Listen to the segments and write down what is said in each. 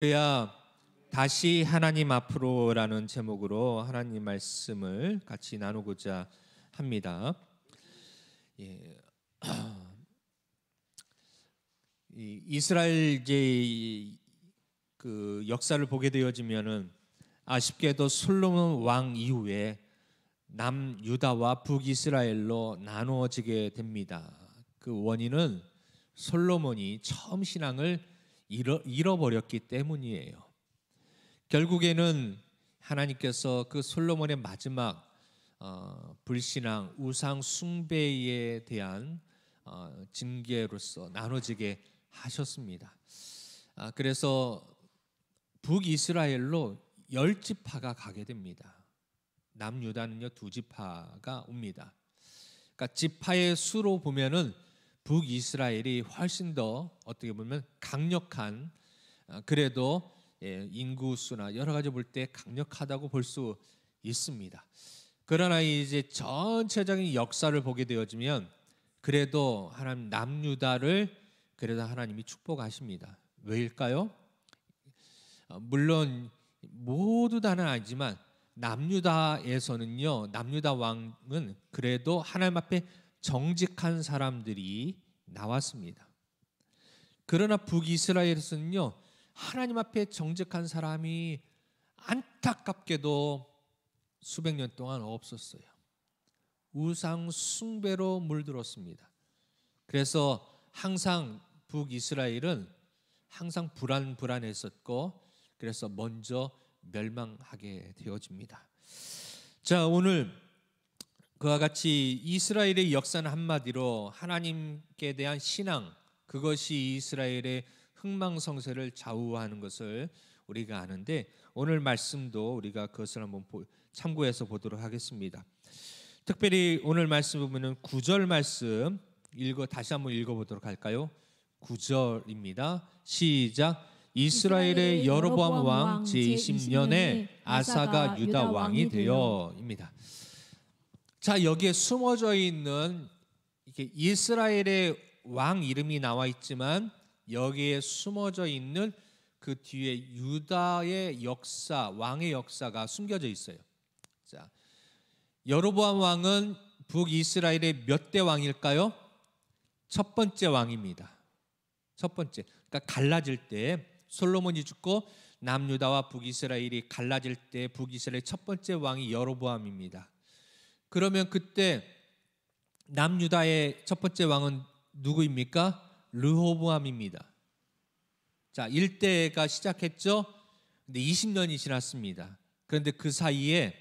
할렐루야. 다시 하나님 앞으로라는 제목으로 하나님 말씀을 같이 나누고자 합니다. 예. 이스라엘 그 역사를 보게 되어지면은 아쉽게도 솔로몬 왕 이후에 남유다와 북이스라엘로 나누어지게 됩니다. 그 원인은 솔로몬이 처음 신앙을 잃어버렸기 때문이에요. 결국에는 하나님께서 그 솔로몬의 마지막 불신앙, 우상 숭배에 대한 징계로서 나눠지게 하셨습니다. 그래서 북이스라엘로 10지파가 가게 됩니다. 남유다는요 2지파가 옵니다. 그러니까 지파의 수로 보면은 북이스라엘이 훨씬 더 어떻게 보면 강력한, 그래도 인구수나 여러 가지 볼 때 강력하다고 볼 수 있습니다. 그러나 이제 전체적인 역사를 보게 되어지면 그래도 하나님 남유다를 그래도 하나님이 축복하십니다. 왜일까요? 물론 모두 다는 아니지만 남유다에서는요, 남유다 왕은 그래도 하나님 앞에 정직한 사람들이 나왔습니다. 그러나 북이스라엘에서는요, 하나님 앞에 정직한 사람이 안타깝게도 수백 년 동안 없었어요. 우상 숭배로 물들었습니다. 그래서 항상 북이스라엘은 항상 불안했었고, 그래서 먼저 멸망하게 되어집니다. 자, 오늘 그와 같이 이스라엘의 역사는 한마디로 하나님께 대한 신앙, 그것이 이스라엘의 흥망성쇠를 좌우하는 것을 우리가 아는데, 오늘 말씀도 우리가 그것을 한번 참고해서 보도록 하겠습니다. 특별히 오늘 말씀 보면은 9절 말씀 다시 한번 읽어보도록 할까요? 9절입니다. 시작. 이스라엘의 여로보암 왕 제20년에 아사가 유다 왕이 되어입니다. 자, 여기에 숨어져 있는 이렇게 이스라엘의 왕 이름이 나와 있지만 여기에 숨어져 있는 그 뒤에 유다의 역사, 왕의 역사가 숨겨져 있어요. 자, 여로보암 왕은 북이스라엘의 몇 대 왕일까요? 첫 번째 왕입니다. 첫 번째. 그러니까 갈라질 때 솔로몬이 죽고 남유다와 북이스라엘이 갈라질 때 북이스라엘 첫 번째 왕이 여로보암입니다. 그러면 그때 남유다의 첫 번째 왕은 누구입니까? 르호보암입니다. 자, 1대가 시작했죠. 근데 20년이 지났습니다. 그런데 그 사이에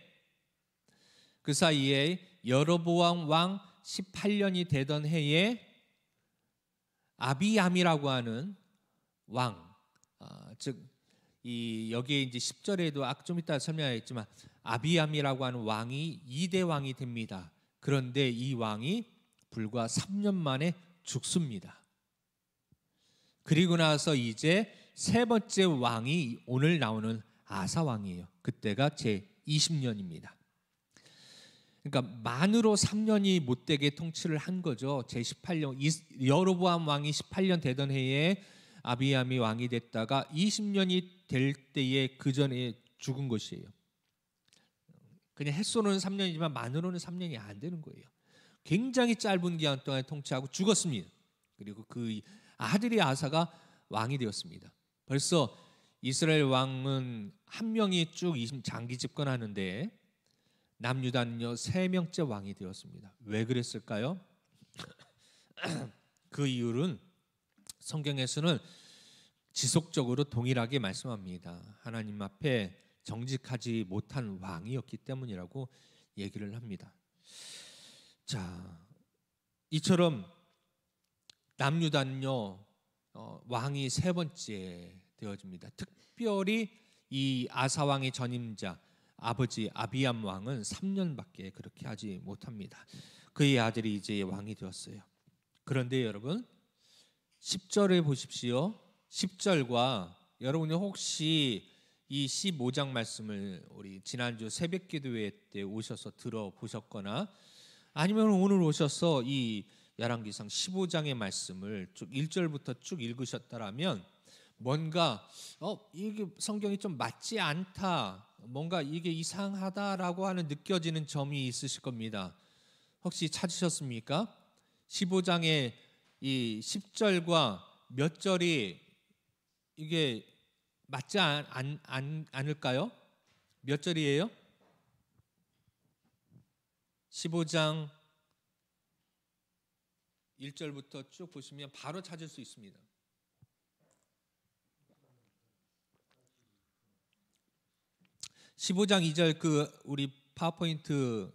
여로보암 왕 18년이 되던 해에 아비암이라고 하는 왕, 여기에 이제 10절에도 좀 이따 설명하겠지만 아비암이라고 하는 왕이 2대 왕이 됩니다. 그런데 이 왕이 불과 3년 만에 죽습니다. 그리고 나서 이제 세 번째 왕이 오늘 나오는 아사 왕이에요. 그때가 제 20년입니다. 그러니까 만으로 3년이 못되게 통치를 한 거죠. 제 18년 여로보암 왕이 18년 되던 해에 아비암이 왕이 됐다가 20년이 될 때에 그 전에 죽은 것이에요. 그냥 햇소는 3년이지만 만으로는 3년이 안 되는 거예요. 굉장히 짧은 기간 동안 통치하고 죽었습니다. 그리고 그 아들이 아사가 왕이 되었습니다. 벌써 이스라엘 왕은 한 명이 쭉 장기 집권하는데 남유다는요 3명째 왕이 되었습니다. 왜 그랬을까요? 그 이유는 성경에서는 지속적으로 동일하게 말씀합니다. 하나님 앞에 정직하지 못한 왕이었기 때문이라고 얘기를 합니다. 자, 이처럼 남유다는요 왕이 세 번째 되어집니다. 특별히 이 아사 왕의 전임자 아버지 아비암 왕은 3년밖에 그렇게 하지 못합니다. 그의 아들이 이제 왕이 되었어요. 그런데 여러분 10절에 보십시오. 10절과 여러분이 혹시 이 15장 말씀을 우리 지난주 새벽기도회 때 오셔서 들어보셨거나 아니면 오늘 오셔서 이 열왕기상 15장의 말씀을 쭉 1절부터 쭉 읽으셨다라면 뭔가 이게 성경이 좀 맞지 않다, 뭔가 이게 이상하다라고 하는 느껴지는 점이 있으실 겁니다. 혹시 찾으셨습니까? 15장의 이 10절과 몇 절이 이게 맞지 않을까요? 몇 절이에요? 15장 1절부터 쭉 보시면 바로 찾을 수 있습니다. (15장 2절) 우리 파워포인트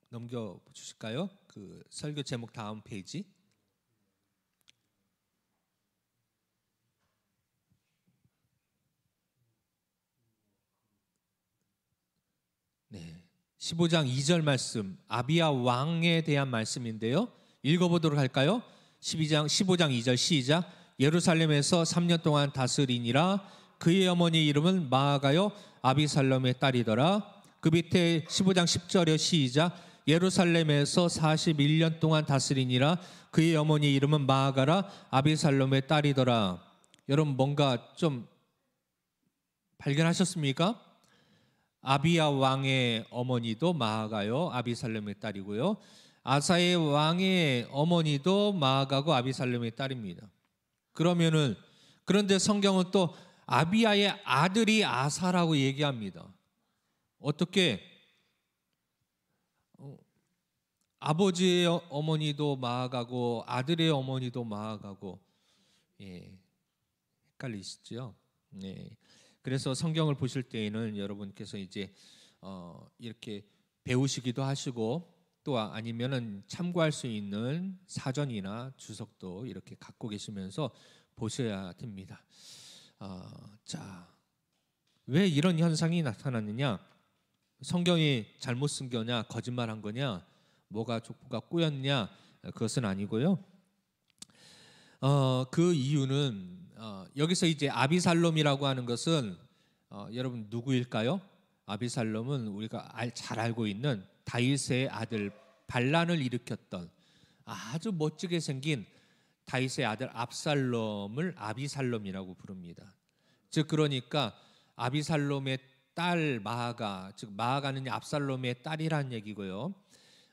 넘겨 주실까요? 그 설교 제목 다음 페이지. 네, 15장 2절 말씀, 아비야 왕에 대한 말씀인데요. 읽어보도록 할까요? 15장 2절 시작. 예루살렘에서 3년 동안 다스리니라. 그의 어머니 이름은 마아가요 아비살롬의 딸이더라. 그 밑에 15장 10절에 시작. 예루살렘에서 41년 동안 다스리니라. 그의 어머니 이름은 마아가라 아비살롬의 딸이더라. 여러분 뭔가 좀 발견하셨습니까? 아비야 왕의 어머니도 마아가요 아비살롬의 딸이고요, 아사의 왕의 어머니도 마아가고 아비살롬의 딸입니다. 그런데 성경은 또 아비야의 아들이 아사라고 얘기합니다. 어떻게? 아버지의 어머니도 마아가고 아들의 어머니도 마아가고, 헷갈리시죠? 네. 그래서 성경을 보실 때에는 여러분께서 이제 이렇게 배우시기도 하시고, 또 아니면은 참고할 수 있는 사전이나 주석도 이렇게 갖고 계시면서 보셔야 됩니다. 자, 왜 이런 현상이 나타났느냐? 성경이 잘못 쓴 거냐, 거짓말한 거냐, 뭐가 족보가 꼬였냐? 그것은 아니고요. 그 이유는 여기서 이제 아비살롬이라고 하는 것은 여러분 누구일까요? 아비살롬은 우리가 잘 알고 있는 다윗의 아들 반란을 일으켰던 아주 멋지게 생긴 다윗의 아들 압살롬을 아비살롬이라고 부릅니다. 즉 그러니까 아비살롬의 딸 마아가, 즉 마아가는 압살롬의 딸이란 얘기고요.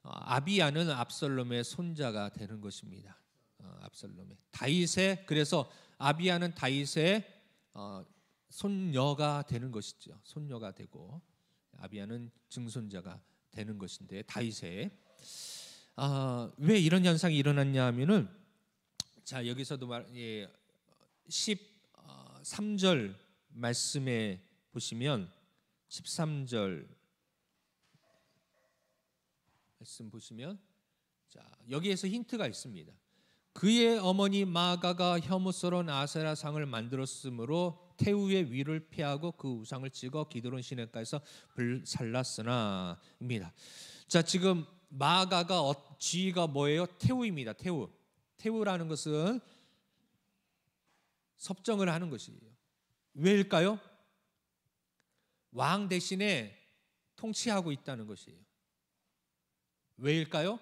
아비야는 압살롬의 손자가 되는 것입니다. 압살롬의 다윗의, 그래서 아비야는 다윗의 손녀가 되는 것이죠. 손녀가 되고 아비야는 증손자가 되는 것인데, 다윗의 왜 이런 현상이 일어났냐 하면은, 자 여기서도 13절 말씀에 보시면 13절 말씀 보시면, 자 여기에서 힌트가 있습니다. 그의 어머니 마아가가 혐오스러운 아세라 상을 만들었으므로 태우의 위를 피하고 그 우상을 찍어 기드론 시내가에서 불살랐으나 입니다. 자 지금 마아가가 지위가 뭐예요? 태우입니다. 태우라는 것은 섭정을 하는 것이에요. 왜일까요? 왕 대신에 통치하고 있다는 것이에요. 왜일까요?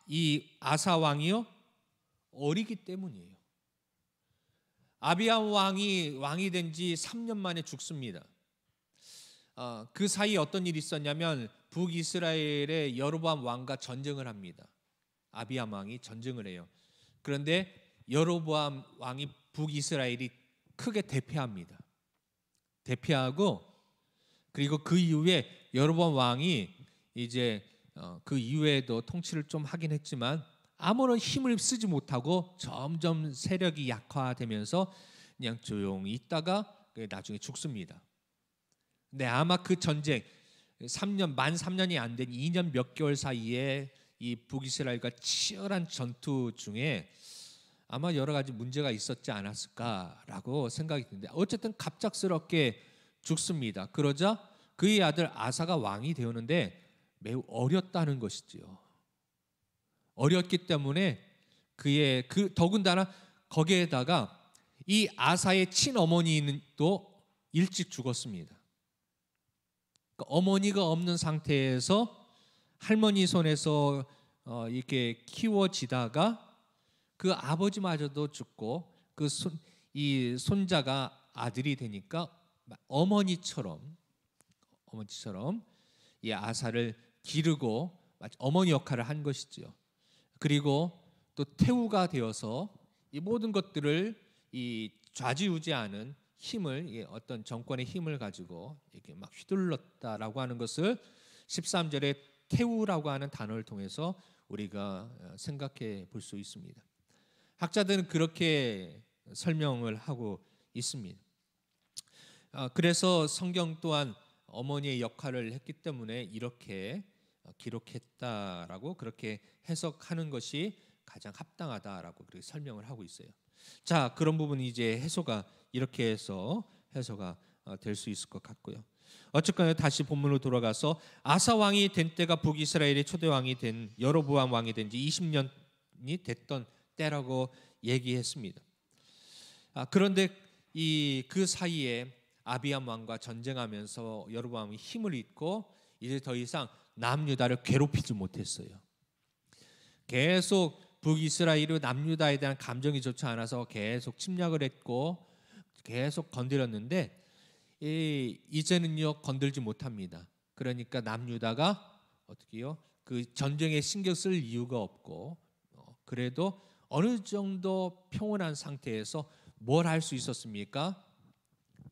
이 아사 왕이요 어리기 때문이에요. 아비야 왕이 된 지 3년 만에 죽습니다. 그 사이에 어떤 일이 있었냐면 북이스라엘의 여로보암 왕과 전쟁을 합니다. 아비야 왕이 전쟁을 해요. 그런데 여로보암 왕이 북이스라엘이 크게 대패하고 그리고 그 이후에 여로보암 왕이 이제 그 이후에도 통치를 좀 하긴 했지만 아무런 힘을 쓰지 못하고 점점 세력이 약화되면서 그냥 조용히 있다가 나중에 죽습니다. 근데 아마 그 전쟁 만 3년이 안 된 2년 몇 개월 사이에 이 북이스라엘과 치열한 전투 중에 아마 여러 가지 문제가 있었지 않았을까라고 생각이 드는데, 어쨌든 갑작스럽게 죽습니다. 그러자 그의 아들 아사가 왕이 되었는데 매우 어렸다는 것이지요. 어렸기 때문에 더군다나 거기에다가 이 아사의 친어머니는 또 일찍 죽었습니다. 그러니까 어머니가 없는 상태에서 할머니 손에서 이렇게 키워지다가 그 아버지마저도 죽고 이 손자가 아들이 되니까 어머니처럼 이 아사를 기르고 마치 어머니 역할을 한 것이지요. 그리고 또 태우가 되어서 이 모든 것들을 이 좌지우지하는 힘을, 어떤 정권의 힘을 가지고 이렇게 막 휘둘렀다라고 하는 것을 13절에 태우라고 하는 단어를 통해서 우리가 생각해 볼 수 있습니다. 학자들은 그렇게 설명을 하고 있습니다. 그래서 성경 또한 어머니의 역할을 했기 때문에 이렇게 기록했다라고 그렇게 해석하는 것이 가장 합당하다라고 그렇게 설명을 하고 있어요. 자, 그런 부분이 이제 이렇게 해서 해소가 될 수 있을 것 같고요. 어쨌거나 다시 본문으로 돌아가서 아사 왕이 된 때가 북이스라엘의 초대 왕이 된 여로보암 왕이 된 지 20년이 됐던 때라고 얘기했습니다. 그런데 그 사이에 아비암 왕과 전쟁하면서 여로보암이 힘을 잃고 이제 더 이상 남유다를 괴롭히지 못했어요. 계속 북이스라엘이 남유다에 대한 감정이 좋지 않아서 계속 침략을 했고 계속 건드렸는데 이제는요 건들지 못합니다. 그러니까 남유다가 어떻게요? 그 전쟁에 신경 쓸 이유가 없고 그래도 어느 정도 평온한 상태에서 뭘 할 수 있었습니까?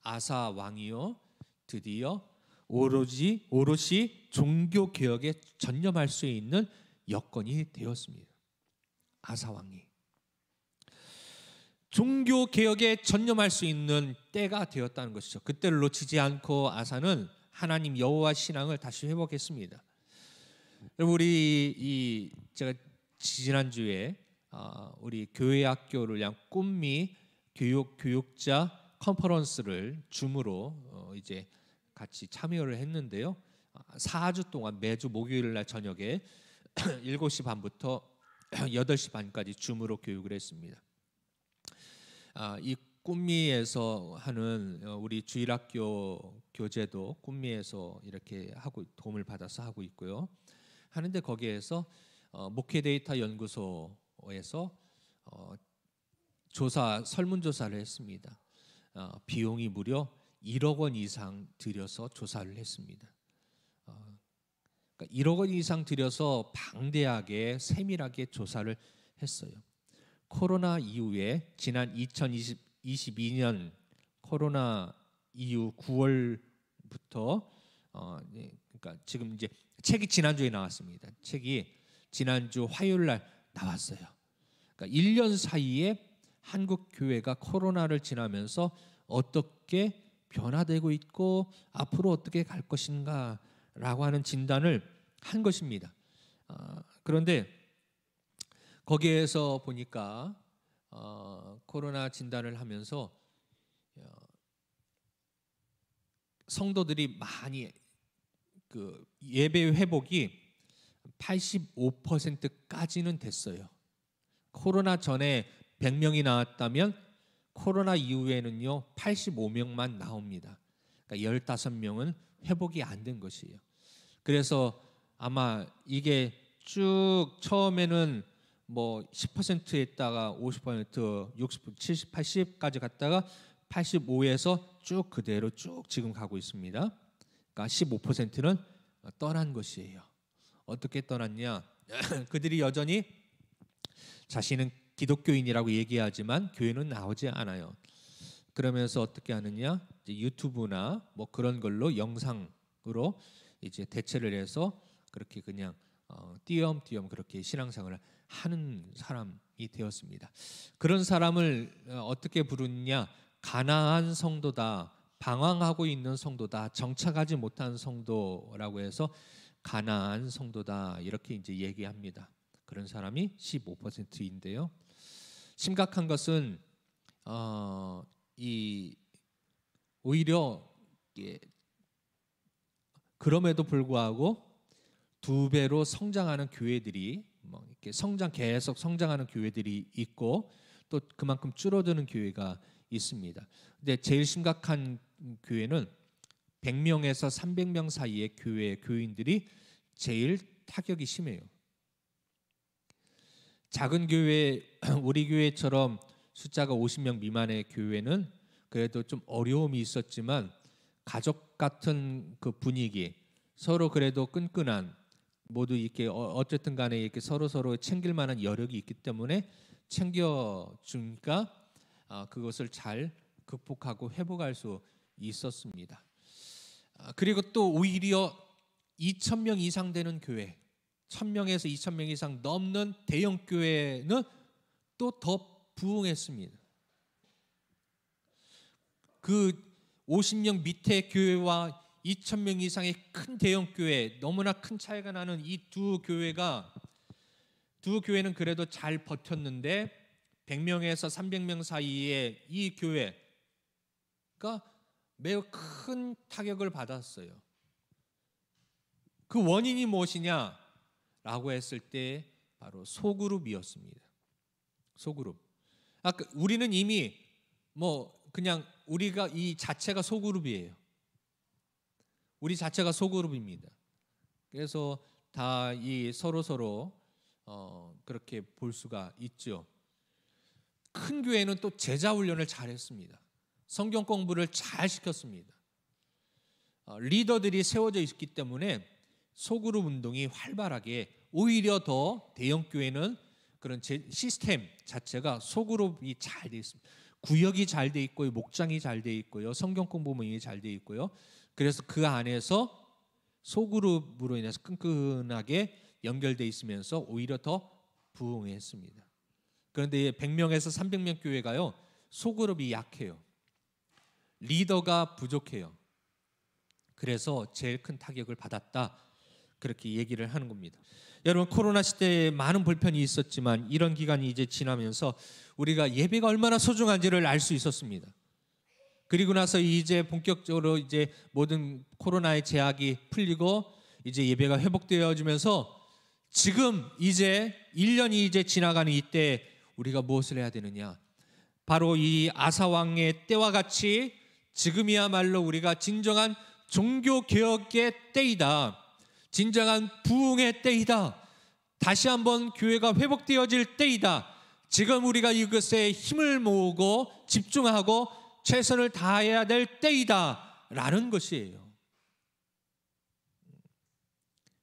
아사 왕이요 드디어 오롯이 종교 개혁에 전념할 수 있는 여건이 되었습니다. 아사 왕이 종교 개혁에 전념할 수 있는 때가 되었다는 것이죠. 그때를 놓치지 않고 아사는 하나님 여호와 신앙을 다시 회복했습니다. 제가 지난주에 우리 교회 학교를 위한 꿈미 교육자 컨퍼런스를 줌으로 이제 같이 참여를 했는데요. 4주 동안 매주 목요일 날 저녁에 7시 반부터 8시 반까지 줌으로 교육을 했습니다. 이 꿈미에서 하는 우리 주일학교 교재도 꿈미에서 이렇게 하고 도움을 받아서 하고 있고요. 하는데 거기에서 목회 데이터 연구소에서 설문조사를 했습니다. 비용이 무려 1억 원 이상 들여서 조사를 했습니다. 그러니까 1억 원 이상 들여서 방대하게 세밀하게 조사를 했어요. 코로나 이후에 지난 2022년 코로나 이후 9월부터 그러니까 지금 이제 책이 지난주에 나왔습니다. 책이 지난주 화요일 날 나왔어요. 그러니까 1년 사이에 한국 교회가 코로나를 지나면서 어떻게 변화되고 있고 앞으로 어떻게 갈 것인가라고 하는 진단을 한 것입니다. 그런데 거기에서 보니까 코로나 진단을 하면서 성도들이 많이 그 예배 회복이 85%까지는 됐어요. 코로나 전에 100명이 나왔다면 코로나 이후에는요 85명만 나옵니다. 그러니까 15명은 회복이 안 된 것이에요. 그래서 아마 이게 쭉 처음에는 뭐 10% 했다가 50%, 60, 70, 80까지 갔다가 85에서 쭉 그대로 쭉 지금 가고 있습니다. 그러니까 15%는 떠난 것이에요. 어떻게 떠났냐? 그들이 여전히 자신은 기독교인이라고 얘기하지만 교회는 나오지 않아요. 그러면서 어떻게 하느냐? 이제 유튜브나 뭐 그런 걸로 영상으로 이제 대체를 해서 그렇게 그냥 띄엄띄엄 그렇게 신앙생활을 하는 사람이 되었습니다. 그런 사람을 어떻게 부르냐? 가난한 성도다, 방황하고 있는 성도다, 정착하지 못한 성도라고 해서 가난한 성도다 이렇게 이제 얘기합니다. 그런 사람이 15%인데요. 심각한 것은 오히려 그럼에도 불구하고 2배로 성장하는 교회들이 이렇게 계속 성장하는 교회들이 있고 또 그만큼 줄어드는 교회가 있습니다. 근데 제일 심각한 교회는 100명에서 300명 사이의 교인들이 제일 타격이 심해요. 작은 교회, 우리 교회처럼 숫자가 50명 미만의 교회는 그래도 좀 어려움이 있었지만 가족 같은 그 분위기, 서로 그래도 끈끈한, 모두 이렇게 어쨌든 간에 이렇게 서로 챙길 만한 여력이 있기 때문에 챙겨주니까 그것을 잘 극복하고 회복할 수 있었습니다. 그리고 또 오히려 2,000명 이상 되는 교회, 1,000명에서 2,000명 이상 넘는 대형 교회는 또 더 부흥했습니다. 그 50명 밑에 교회와 2,000명 이상의 큰 대형 교회, 너무나 큰 차이가 나는 이 두 교회는 그래도 잘 버텼는데 100명에서 300명 사이에 이 교회가 매우 큰 타격을 받았어요. 그 원인이 무엇이냐라고 했을 때 바로 소그룹이었습니다. 소그룹. 아까 우리는 이미 그냥 우리가 이 자체가 소그룹이에요. 우리 자체가 소그룹입니다. 그래서 다 이 서로 그렇게 볼 수가 있죠. 큰 교회는 또 제자 훈련을 잘 했습니다. 성경 공부를 잘 시켰습니다. 리더들이 세워져 있기 때문에 소그룹 운동이 활발하게, 오히려 더 대형 교회는 그런 시스템 자체가 소그룹이 잘 돼 있습니다. 구역이 잘 돼 있고요, 목장이 잘 돼 있고요, 성경 공부 모임이 잘 돼 있고요. 그래서 그 안에서 소그룹으로 인해서 끈끈하게 연결돼 있으면서 오히려 더 부흥했습니다. 그런데 100명에서 300명 교회가요, 소그룹이 약해요. 리더가 부족해요. 그래서 제일 큰 타격을 받았다, 그렇게 얘기를 하는 겁니다. 여러분, 코로나 시대에 많은 불편이 있었지만 이런 기간이 이제 지나면서 우리가 예배가 얼마나 소중한지를 알 수 있었습니다. 그리고 나서 이제 본격적으로 이제 모든 코로나의 제약이 풀리고 이제 예배가 회복되어지면서 지금 이제 1년이 이제 지나가는 이때 우리가 무엇을 해야 되느냐? 바로 이 아사 왕의 때와 같이 지금이야말로 우리가 진정한 종교 개혁의 때이다. 진정한 부흥의 때이다. 다시 한번 교회가 회복되어질 때이다. 지금 우리가 이것에 힘을 모으고 집중하고 최선을 다해야 될 때이다 라는 것이에요.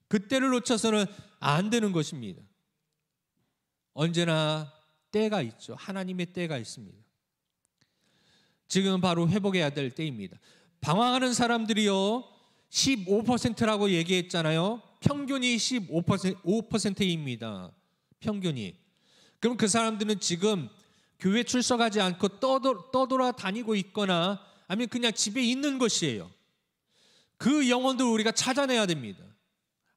그때를 놓쳐서는 안 되는 것입니다. 언제나 때가 있죠. 하나님의 때가 있습니다. 지금 바로 회복해야 될 때입니다. 방황하는 사람들이요, 15%라고 얘기했잖아요. 평균이 15%입니다. 평균이. 그럼 그 사람들은 지금 교회 출석하지 않고 떠돌아다니고 있거나 아니면 그냥 집에 있는 것이에요. 그 영혼들을 우리가 찾아내야 됩니다.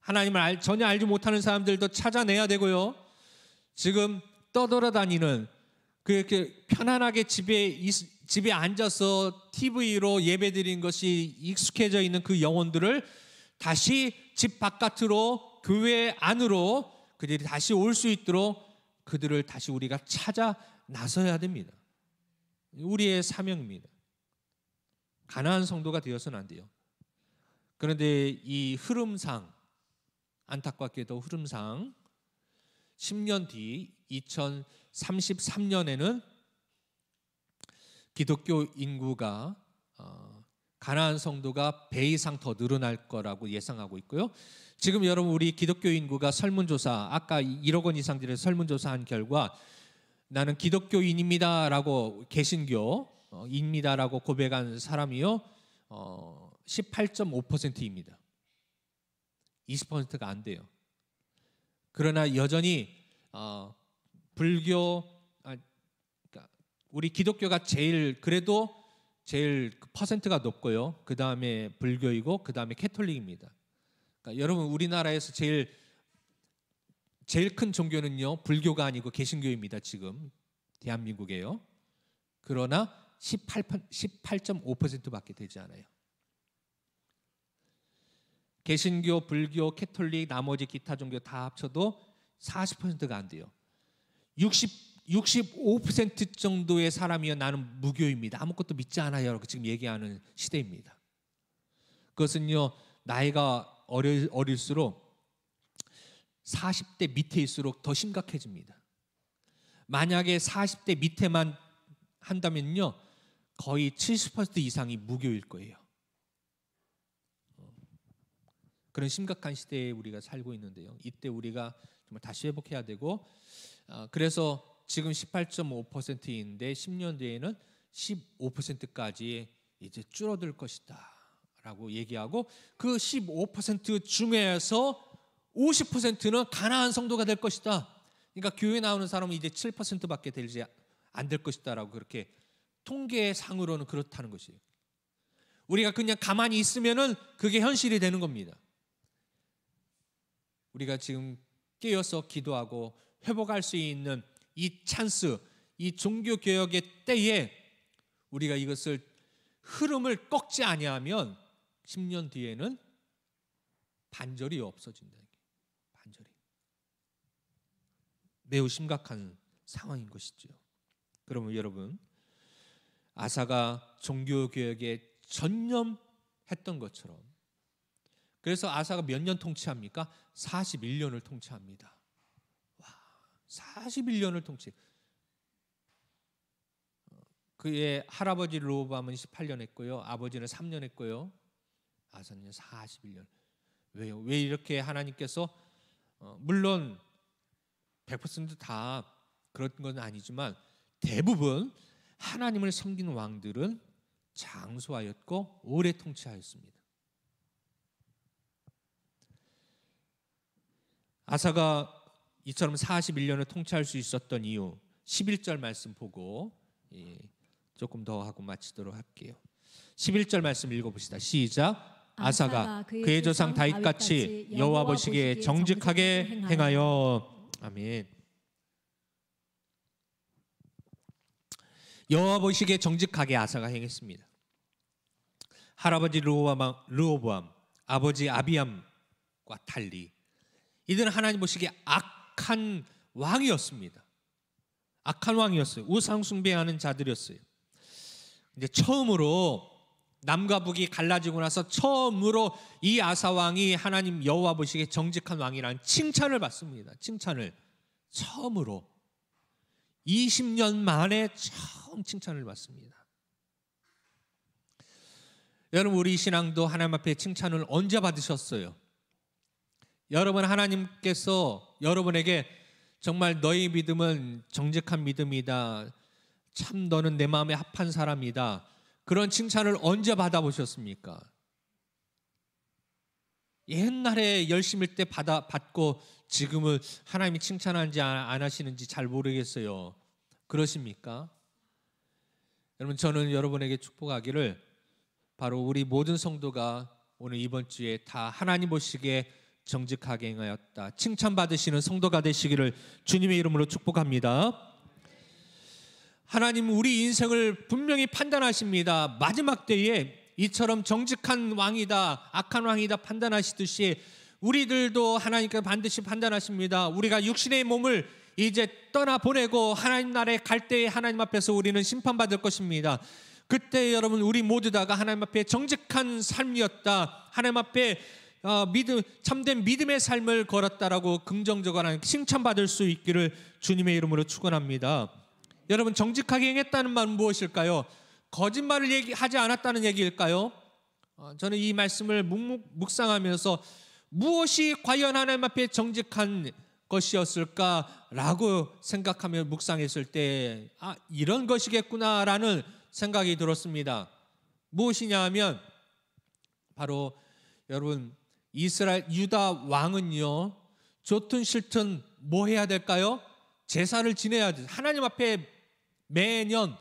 하나님을 전혀 알지 못하는 사람들도 찾아내야 되고요. 지금 떠돌아다니는, 그렇게 편안하게 집에 앉아서 TV로 예배드리는 것이 익숙해져 있는 그 영혼들을 다시 집 바깥으로, 교회 안으로 그들이 다시 올 수 있도록 그들을 다시 우리가 찾아 나서야 됩니다. 우리의 사명입니다. 가난한 성도가 되어서는 안 돼요. 그런데 이 흐름상, 안타깝게도 흐름상 10년 뒤 2033년에는 기독교 인구가 가난한 성도가 배 이상 더 늘어날 거라고 예상하고 있고요. 지금 여러분, 우리 기독교 인구가 설문조사, 아까 1억 원 이상들의 설문조사한 결과 나는 기독교인입니다라고, 개신교인입니다라고 고백한 사람이요 18.5%입니다. 20%가 안 돼요. 그러나 여전히 불교, 우리 기독교가 그래도 제일 퍼센트가 높고요. 그 다음에 불교이고 그 다음에 캐톨릭입니다. 그러니까 여러분, 우리나라에서 제일 큰 종교는요 불교가 아니고 개신교입니다. 지금 대한민국에요. 그러나 18.5%밖에 되지 않아요. 개신교, 불교, 캐톨릭, 나머지 기타 종교 다 합쳐도 40%가 안 돼요. 65% 정도의 사람이요 나는 무교입니다, 아무것도 믿지 않아요 라고 지금 얘기하는 시대입니다. 그것은요 나이가 어릴수록 40대 밑에일수록 더 심각해집니다. 만약에 40대 밑에만 한다면요, 거의 70% 이상이 무교일 거예요. 그런 심각한 시대에 우리가 살고 있는데요. 이때 우리가 정말 다시 회복해야 되고, 그래서 지금 18.5%인데 10년 뒤에는 15%까지 이제 줄어들 것이다라고 얘기하고, 그 15% 중에서 50%는 가난한 성도가 될 것이다. 그러니까 교회 나오는 사람은 이제 7%밖에 되지 안 될 것이다라고 그렇게 통계상으로는 그렇다는 것이에요. 우리가 그냥 가만히 있으면은 그게 현실이 되는 겁니다. 우리가 지금 깨어서 기도하고 회복할 수 있는 이 찬스, 이 종교 개혁의 때에 우리가 이것을 흐름을 꺾지 아니하면 10년 뒤에는 반절이 없어진다. 반절이. 매우 심각한 상황인 것이죠. 그러면 여러분, 아사가 종교 개혁에 전념했던 것처럼, 그래서 아사가 몇 년 통치합니까? 41년을 통치합니다. 와, 41년을 통치. 그의 할아버지 르호보암은 18년 했고요, 아버지는 3년 했고요, 아사는 41년. 왜요? 왜 이렇게 하나님께서 물론 100%다 그런 건 아니지만 대부분 하나님을 섬기는 왕들은 장수하였고 오래 통치하였습니다. 아사가 이처럼 41년을 통치할 수 있었던 이유, 11절 말씀 보고 조금 더 하고 마치도록 할게요. 11절 말씀 읽어봅시다. 시작. 아사가 그의 조상 다윗같이 여호와 보시기에 정직하게 행하여. 아멘. 여호와 보시기에 정직하게 아사가 행했습니다. 할아버지 르호보암, 아버지 아비암과 달리 이들은 하나님 보시기에 악한 왕이었습니다. 악한 왕이었어요. 우상 숭배하는 자들이었어요. 이제 처음으로 남과 북이 갈라지고 나서 처음으로 이 아사 왕이 하나님 여호와 보시기에 정직한 왕이라는 칭찬을 받습니다. 칭찬을 처음으로 20년 만에 처음 칭찬을 받습니다. 여러분, 우리 신앙도 하나님 앞에 칭찬을 언제 받으셨어요? 여러분, 하나님께서 여러분에게 정말 너희 믿음은 정직한 믿음이다, 참 너는 내 마음에 합한 사람이다, 그런 칭찬을 언제 받아보셨습니까? 옛날에 열심일 때 받고 지금은 하나님이 칭찬하는지 안 하시는지 잘 모르겠어요. 그러십니까? 여러분, 저는 여러분에게 축복하기를, 바로 우리 모든 성도가 오늘 이번 주에 다 하나님 보시기에 정직하게 행하였다, 칭찬받으시는 성도가 되시기를 주님의 이름으로 축복합니다. 하나님은 우리 인생을 분명히 판단하십니다. 마지막 때에 이처럼 정직한 왕이다, 악한 왕이다 판단하시듯이 우리들도 하나님께서 반드시 판단하십니다. 우리가 육신의 몸을 이제 떠나보내고 하나님 나라에 갈 때에 하나님 앞에서 우리는 심판받을 것입니다. 그때 여러분, 우리 모두 다가 하나님 앞에 정직한 삶이었다, 하나님 앞에 참된 믿음의 삶을 걸었다라고 긍정적으로 칭찬받을 수 있기를 주님의 이름으로 축원합니다. 여러분, 정직하게 행했다는 말은 무엇일까요? 거짓말을 하지 않았다는 얘기일까요? 저는 이 말씀을 묵상하면서 무엇이 과연 하나님 앞에 정직한 것이었을까라고 생각하며 묵상했을 때 이런 것이겠구나라는 생각이 들었습니다. 무엇이냐 하면 바로 여러분, 이스라엘 유다 왕은요, 좋든 싫든 뭐 해야 될까요? 제사를 지내야 돼요. 하나님 앞에 매년,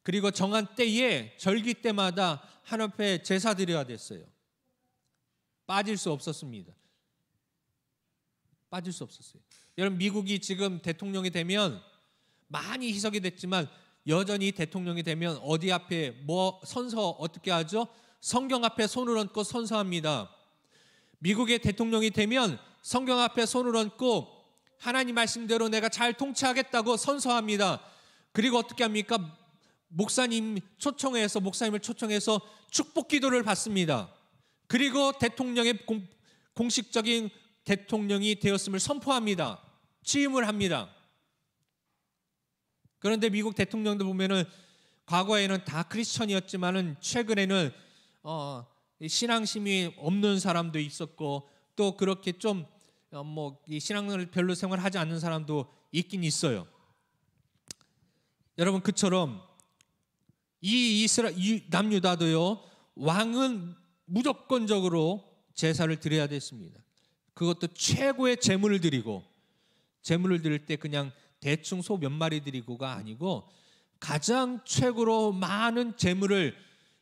그리고 정한 때에 절기 때마다 하나님 앞에 제사 드려야 됐어요. 빠질 수 없었습니다. 빠질 수 없었어요. 여러분, 미국이 지금 대통령이 되면 많이 희석이 됐지만 여전히 대통령이 되면 어디 앞에 뭐 선서 어떻게 하죠? 성경 앞에 손을 얹고 선서합니다. 미국의 대통령이 되면 성경 앞에 손을 얹고 하나님 말씀대로 내가 잘 통치하겠다고 선서합니다. 그리고 어떻게 합니까? 목사님을 초청해서 축복 기도를 받습니다. 그리고 대통령의 공식적인 대통령이 되었음을 선포합니다. 취임을 합니다. 그런데 미국 대통령도 보면은 과거에는 다 크리스천이었지만은 최근에는 신앙심이 없는 사람도 있었고 또 그렇게 좀 이 신앙을 별로 생활하지 않는 사람도 있긴 있어요. 여러분, 그처럼 이 남유다도요, 왕은 무조건적으로 제사를 드려야 됐습니다. 그것도 최고의 제물을 드리고, 제물을 드릴 때 그냥 대충 소 몇 마리 드리고가 아니고 가장 최고로 많은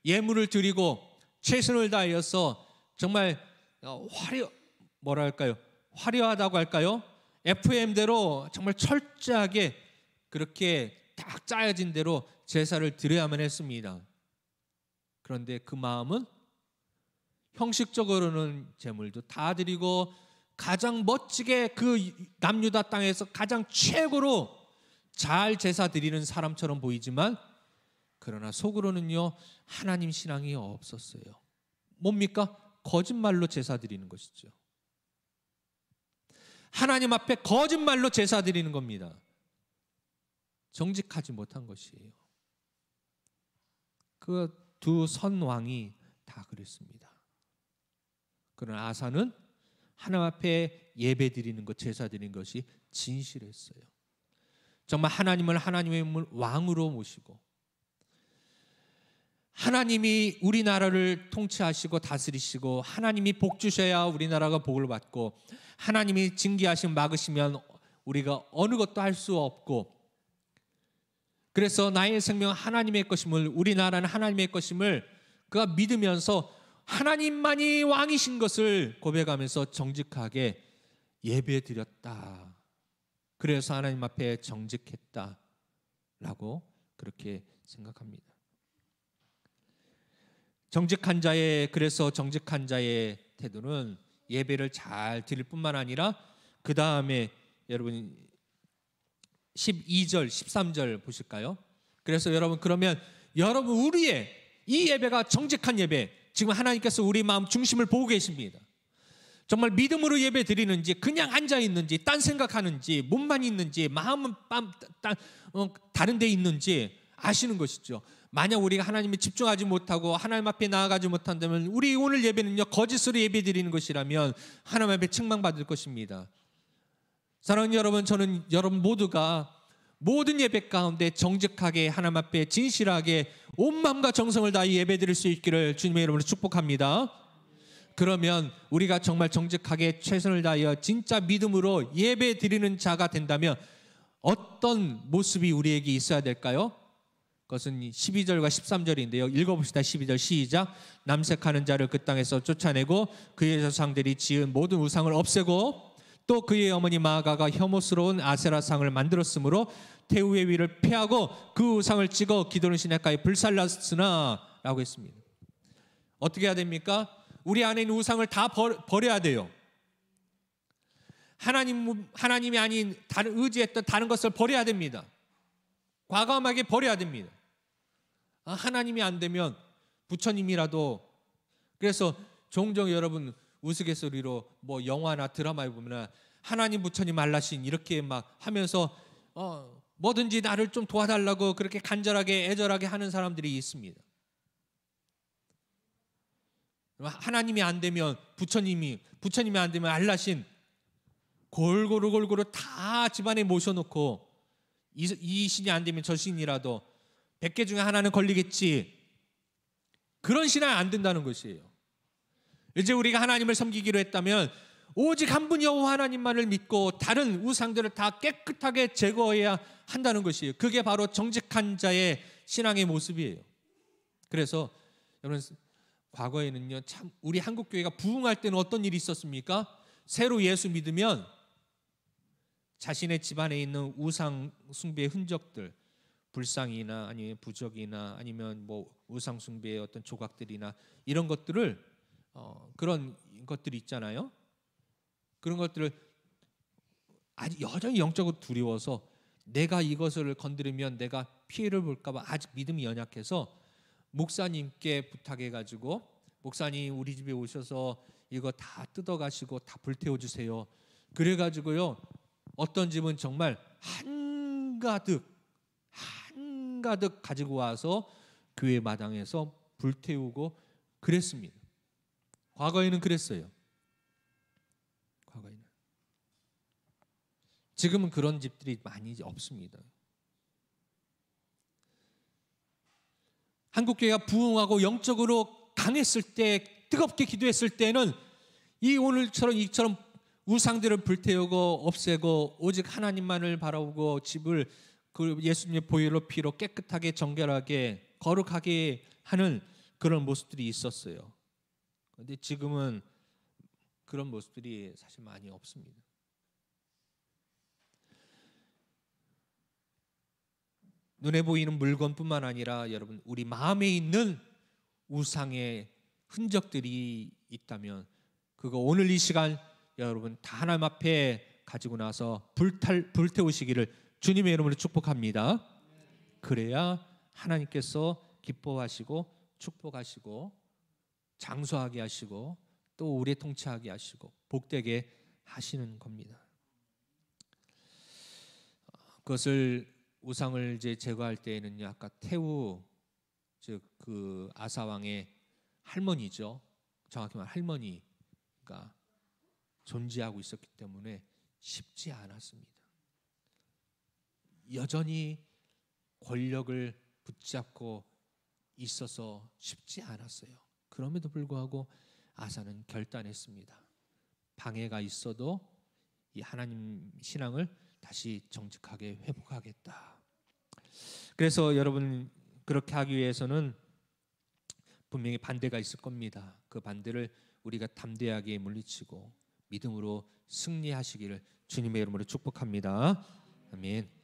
예물을 드리고 최선을 다하여서 정말 화려하다고 할까요? FM대로 정말 철저하게 그렇게 딱 짜여진 대로 제사를 드려야만 했습니다. 그런데 그 마음은 형식적으로는 제물도 다 드리고 가장 멋지게 그 남유다 땅에서 가장 최고로 잘 제사 드리는 사람처럼 보이지만 그러나 속으로는요, 하나님 신앙이 없었어요. 뭡니까? 거짓말로 제사 드리는 것이죠. 하나님 앞에 거짓말로 제사 드리는 겁니다. 정직하지 못한 것이에요. 그 두 선왕이 다 그랬습니다. 그러나 아사는 하나님 앞에 예배 드리는 것, 제사 드리는 것이 진실했어요. 정말 하나님을 하나님의 왕으로 모시고 하나님이 우리나라를 통치하시고 다스리시고 하나님이 복 주셔야 우리나라가 복을 받고 하나님이 징계하시면 막으시면 우리가 어느 것도 할 수 없고, 그래서 나의 생명은 하나님의 것임을, 우리나라는 하나님의 것임을 그가 믿으면서 하나님만이 왕이신 것을 고백하면서 정직하게 예배 드렸다. 그래서 하나님 앞에 정직했다라고 그렇게 생각합니다. 그래서 정직한 자의 태도는 예배를 잘 드릴 뿐만 아니라 그 다음에 여러분 12절, 13절 보실까요? 그래서 여러분, 그러면 여러분 우리의 이 예배가 정직한 예배, 지금 하나님께서 우리 마음 중심을 보고 계십니다. 정말 믿음으로 예배 드리는지 그냥 앉아 있는지 딴 생각하는지 몸만 있는지 마음은 다른 데 있는지 아시는 것이죠. 만약 우리가 하나님에 집중하지 못하고 하나님 앞에 나아가지 못한다면 우리 오늘 예배는요, 거짓으로 예배 드리는 것이라면 하나님 앞에 책망받을 것입니다. 사랑하는 여러분, 저는 여러분 모두가 모든 예배 가운데 정직하게 하나님 앞에 진실하게 온 마음과 정성을 다해 예배 드릴 수 있기를 주님의 이름으로 축복합니다. 그러면 우리가 정말 정직하게 최선을 다하여 진짜 믿음으로 예배 드리는 자가 된다면 어떤 모습이 우리에게 있어야 될까요? 그것은 12절과 13절인데요. 읽어봅시다. 12절 시작. 남색하는 자를 그 땅에서 쫓아내고 그의 조상들이 지은 모든 우상을 없애고 또 그의 어머니 마아가가 혐오스러운 아세라상을 만들었으므로 태우의 위를 패하고 그 우상을 찍어 기도는 시냇가에 불살랐으나 라고 했습니다. 어떻게 해야 됩니까? 우리 안에 있는 우상을 다 버려야 돼요. 하나님이 아닌 의지했던 다른 것을 버려야 됩니다. 과감하게 버려야 됩니다. 하나님이 안 되면 부처님이라도. 그래서 종종 여러분 우스갯소리로 뭐 영화나 드라마에 보면 하나님 부처님 알라신 이렇게 막 하면서 뭐든지 나를 좀 도와달라고 그렇게 간절하게 애절하게 하는 사람들이 있습니다. 하나님이 안 되면 부처님이 안 되면 알라신 골고루 다 집안에 모셔놓고 이 신이 안 되면 저 신이라도 100개 중에 하나는 걸리겠지. 그런 신앙이 안 된다는 것이에요. 이제 우리가 하나님을 섬기기로 했다면 오직 한 분 여호와 하나님만을 믿고 다른 우상들을 다 깨끗하게 제거해야 한다는 것이에요. 그게 바로 정직한 자의 신앙의 모습이에요. 그래서 여러분, 과거에는요, 참 우리 한국 교회가 부흥할 때는 어떤 일이 있었습니까? 새로 예수 믿으면 자신의 집안에 있는 우상 숭배의 흔적들, 불상이나 아니면 부적이나 아니면 뭐 우상 숭배의 어떤 조각들이나 이런 것들을 그런 것들이 있잖아요. 그런 것들을 아직 여전히 영적으로 두려워서 내가 이것을 건드리면 내가 피해를 볼까 봐 아직 믿음이 연약해서 목사님께 부탁해가지고, 목사님 우리 집에 오셔서 이거 다 뜯어가시고 다 불태워 주세요. 그래가지고요, 어떤 집은 정말 한가득 한가득 가지고 와서 교회 마당에서 불태우고 그랬습니다. 과거에는 그랬어요. 과거에는. 지금은 그런 집들이 많이 없습니다. 한국교회가 부흥하고 영적으로 강했을 때, 뜨겁게 기도했을 때는 이 오늘처럼 이처럼 우상들을 불태우고 없애고 오직 하나님만을 바라보고 집을 그 예수님의 보혈로 피로 깨끗하게 정결하게 거룩하게 하는 그런 모습들이 있었어요. 그런데 지금은 그런 모습들이 사실 많이 없습니다. 눈에 보이는 물건뿐만 아니라 여러분, 우리 마음에 있는 우상의 흔적들이 있다면 그거 오늘 이 시간 여러분 다 하나님 앞에 가지고 나서 불태우시기를 주님의 이름으로 축복합니다. 그래야 하나님께서 기뻐하시고 축복하시고 장수하게 하시고 또 우리 통치하게 하시고 복되게 하시는 겁니다. 그것을 우상을 이제 제거할 때에는요, 아까 태우 즉 그 아사 왕의 할머니죠. 정확히 말하면 할머니가 존재하고 있었기 때문에 쉽지 않았습니다. 여전히 권력을 붙잡고 있어서 쉽지 않았어요. 그럼에도 불구하고 아사는 결단했습니다. 방해가 있어도 이 하나님 신앙을 다시 정직하게 회복하겠다. 그래서 여러분, 그렇게 하기 위해서는 분명히 반대가 있을 겁니다. 그 반대를 우리가 담대하게 물리치고 믿음으로 승리하시기를 주님의 이름으로 축복합니다. 아멘.